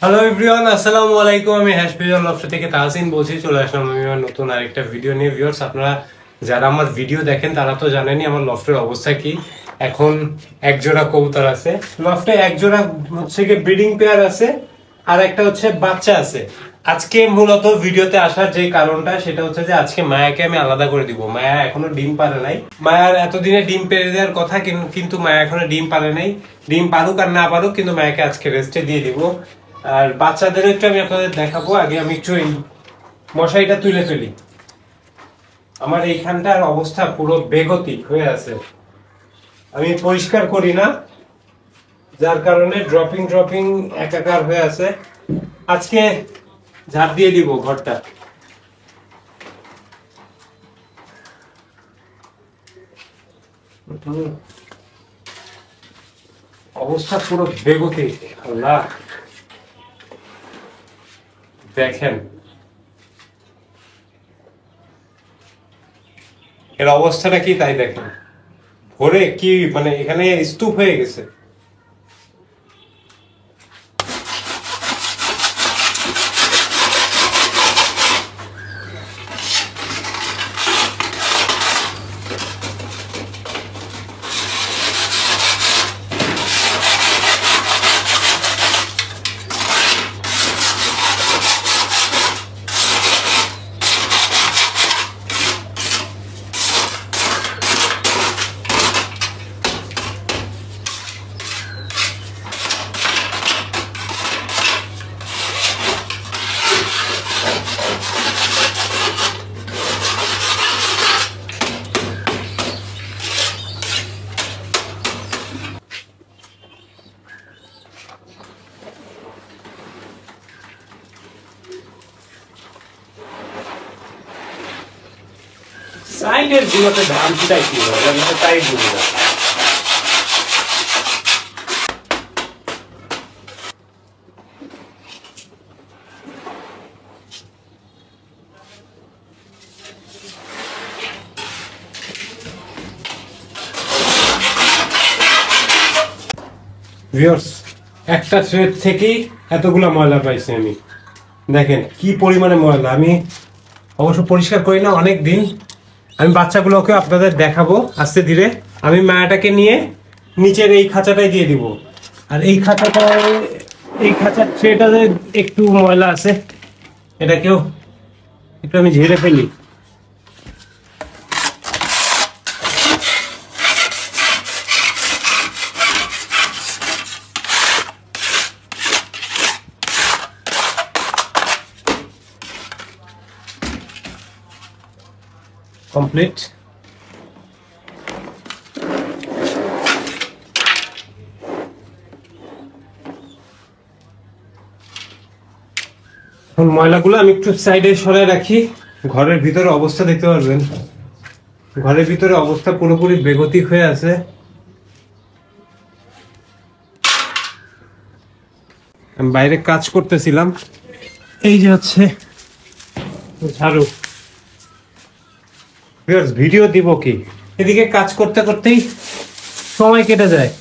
Hello everyone, আসসালামু আলাইকুম। আমি হ্যাশপিজন লফট থেকে তাহসিন বলছি। চলে আসলাম আমি আমার নতুন আরেকটা ভিডিও নিয়ে। ভিউয়ার্স, আপনারা যারা আমার ভিডিও দেখেন তারা তো জানেনই আমার লফটের অবস্থা কি। এখন এক জোড়া কবুতর আছে লফটে, এক জোড়া হচ্ছে কি ব্রিডিং পেয়ার আছে, আর একটা হচ্ছে বাচ্চা আছে। আজকে মূলত ভিডিওতে আসার যে কারণটা সেটা হচ্ছে যে আজকে মায়াকে আমি আলাদা করে দিব। মায়া এখনো ডিম পারে নাই। মায়ার এতদিনে ডিম পেরে দেওয়ার কথা, কিন্তু মায়া এখনো ডিম পারে নাই। ডিম পারুক আর না পারুক, কিন্তু মায়াকে আজকে রেস্টে দিয়ে দিব। আর বাচ্চাদের একটু আমি আপনাদের দেখাবো। আগে আমি একটু এই মশারিটা তুলে ফেলি। আমার এইখানটার অবস্থা পুরো বেগতিক হয়ে আছে, আমি পরিষ্কার করি না, যার কারণে ড্রপিং একাকার হয়ে আছে। আজকে ঝাড় দিয়ে দিব ঘরটা। অবস্থা পুরো বেগতিক। আল্লাহ, দেখেন এর অবস্থাটা কি, তাই দেখেন। ভরে কি মানে এখানে স্তূপ হয়ে গেছে। সাইডের গুলোতে ধান ফুটাই কি হয় আমি তো তাই বুঝি না। ভিউয়ার্স, একটা থ্রেড থেকেই এতগুলা ময়লা পাইছি আমি। দেখেন কি পরিমাণে ময়লা। আমি অবশ্য পরিষ্কার করি না অনেক দিন। আমি বাচ্চাগুলোকে আপনাদের দেখাবো আস্তে ধীরে। আমি মায়াটাকে নিয়ে নিচের এই খাঁচাটায় দিয়ে দিব। আর এই খাঁচার ট্রেটাতে একটু ময়লা আছে, এটাকেও একটু আমি ঝেড়ে ফেলি। কমপ্লিট। এখন ময়লাগুলো আমি একটু সাইডে সরাই রাখি। ঘরের ভিতরে অবস্থা দেখতে পারবেন। ঘরের ভিতরে অবস্থা পুরোপুরি বেগতিক হয়ে আছে। আমি বাইরে কাজ করতেছিলাম, এই যে হচ্ছে ঝাড়ু। ভিডিও দিব কি, এদিকে কাজ করতে করতেই সময় কেটে যায়।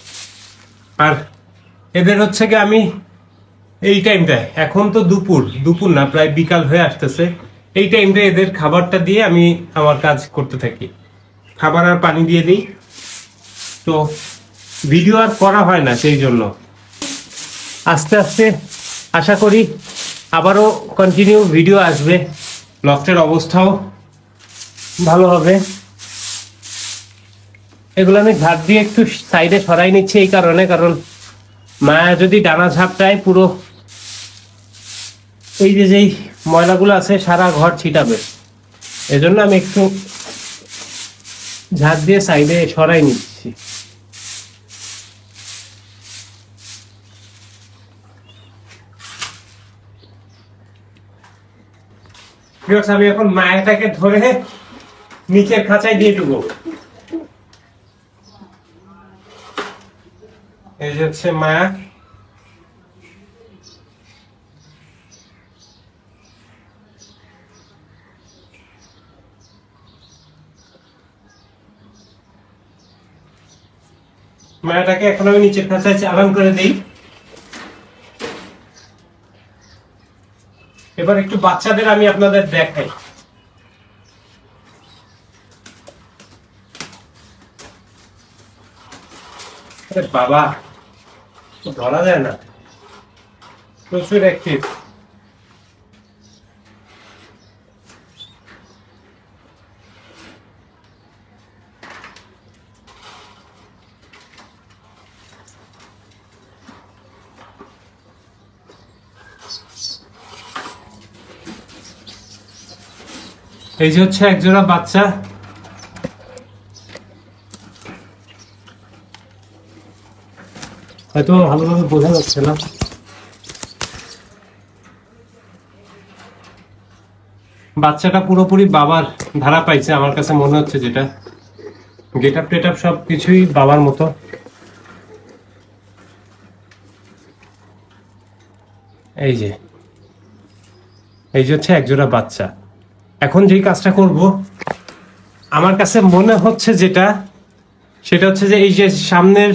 আর এদের হচ্ছে কি আমি এই টাইমটায়, এখন তো দুপুর না, প্রায় বিকাল হয়ে আসতেছে, এই টাইমটা এদের খাবারটা দিয়ে আমি আমার কাজ করতে থাকি। খাবার আর পানি দিয়ে দিই, তো ভিডিও আর করা হয় না। সেই জন্য আস্তে আস্তে আশা করি আবারও কন্টিনিউ ভিডিও আসবে। লফটের অবস্থাও ভালো হবে। এগুলো আমি ঝাড় দিয়ে একটু সাইডে সরাই নিচ্ছি এই কারণে, কারণ মায়া যদি ডানা ঝাপটায় পুরো এই যে যেই ময়লাগুলো আছে সারা ঘর ছিটাবে। এজন্য আমি একটু ঝাড় দিয়ে সাইডে সরাই নিচ্ছি। আমি এখন মায়াটাকে ধরে নিচের খাঁচায় দিয়ে দেবো। এই যে হচ্ছে মায়া। মায়াটাকে এখন আমি নিচের খাঁচায় চালান করে দিই। এবার একটু বাচ্চাদের আমি আপনাদের দেখাই। বাবা ধরা যায় না, প্রচুর অ্যাক্টিভ। এই যে হচ্ছে একজোড়া বাচ্চা, হয়তো ভালোভাবে বোঝা যাচ্ছে না। বাচ্চাটা পুরোপুরি বাবার ধারা পাইছে আমার কাছে মনে হচ্ছে, যেটা গেট আপ টেট আপ সব কিছুই বাবার মতো। এই যে হচ্ছে একজোড়া বাচ্চা। এখন যেই কাজটা করব আমার কাছে মনে হচ্ছে সেটা হচ্ছে যে এই যে সামনের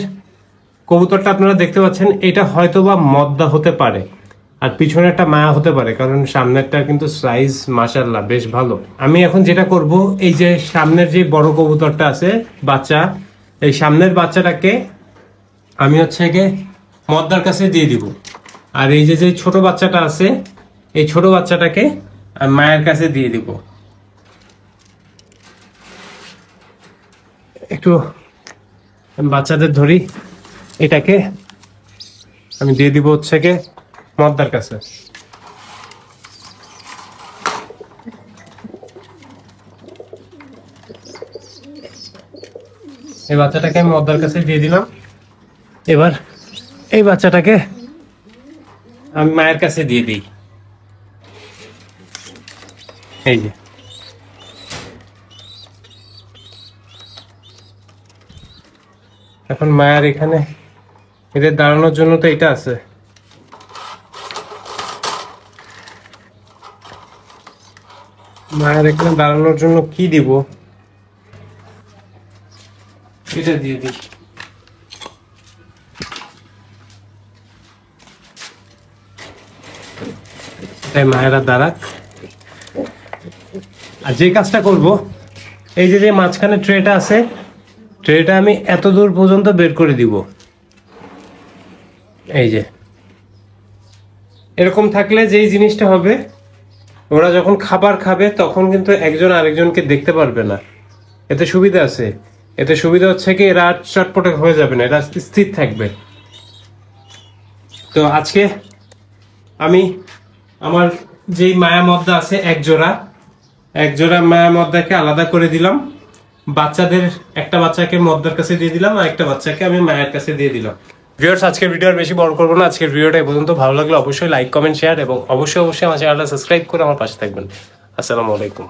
কবুতরটা আপনারা দেখতে পাচ্ছেন, এটা হয়তোবা মদ্দা হতে পারে আর পিছনে একটা মায়া হতে পারে, কারণ সামনেরটা কিন্তু সাইজ মাশাআল্লাহ বেশ ভালো। আমি এখন যেটা করব, এই যে সামনের যে বড় কবুতরটা আছে বাচ্চা, এই সামনের বাচ্চাটাকে আমি হচ্ছে গিয়ে মদ্দার কাছে দিয়ে দিব, আর এই যে ছোট বাচ্চাটা আছে এই ছোট বাচ্চাটাকে মায়ের কাছে দিয়ে দিব। একটু বাচ্চাদের ধরি, এটাকে আমি দিয়ে দিব হচ্ছে গিয়ে মদ্দার কাছে। এই বাচ্চাটাকে আমি মদ্দার কাছে দিয়ে দিলাম। এবার এই বাচ্চাটাকে আমি মায়ের কাছে দিয়ে দিই। এই যে এখন মায়ের এখানে এদের দাঁড়ানোর জন্য তো এটা আছে, মায়ের এখানে দাঁড়ানোর জন্য কি দিব, এটা দিয়ে দিই। তাই মায়েরা দাঁড়াক। আর যে কাজটা করব, এই যে মাঝখানে ট্রেটা আছে, ট্রেটা আমি এত দূর পর্যন্ত বের করে দিব। এই যে এরকম থাকলে যেই জিনিসটা হবে, ওরা যখন খাবার খাবে তখন কিন্তু একজন আরেকজনকে দেখতে পারবে না। এতে সুবিধা আছে, এতে সুবিধা হচ্ছে কি এরা চটপটে হয়ে যাবে না, এরা স্থির থাকবে। তো আজকে আমি আমার যেই মায়া মদ্দা আছে এক জোড়া মায়া মদ্দাকে আলাদা করে দিলাম। বাচ্চাদের একটা বাচ্চাকে মদ্দার কাছে দিয়ে দিলাম, আর একটা বাচ্চাকে আমি মায়ের কাছে দিয়ে দিলাম। ভিউয়ার্স, আজকের ভিডিও আর বেশি বড় করবো না। আজকের ভিডিওটা এই পর্যন্ত। ভালো লাগলে অবশ্যই লাইক কমেন্ট শেয়ার এবং অবশ্যই আমার চ্যানেলটা সাবস্ক্রাইব করে আমার পাশে থাকবেন। আসসালামু আলাইকুম।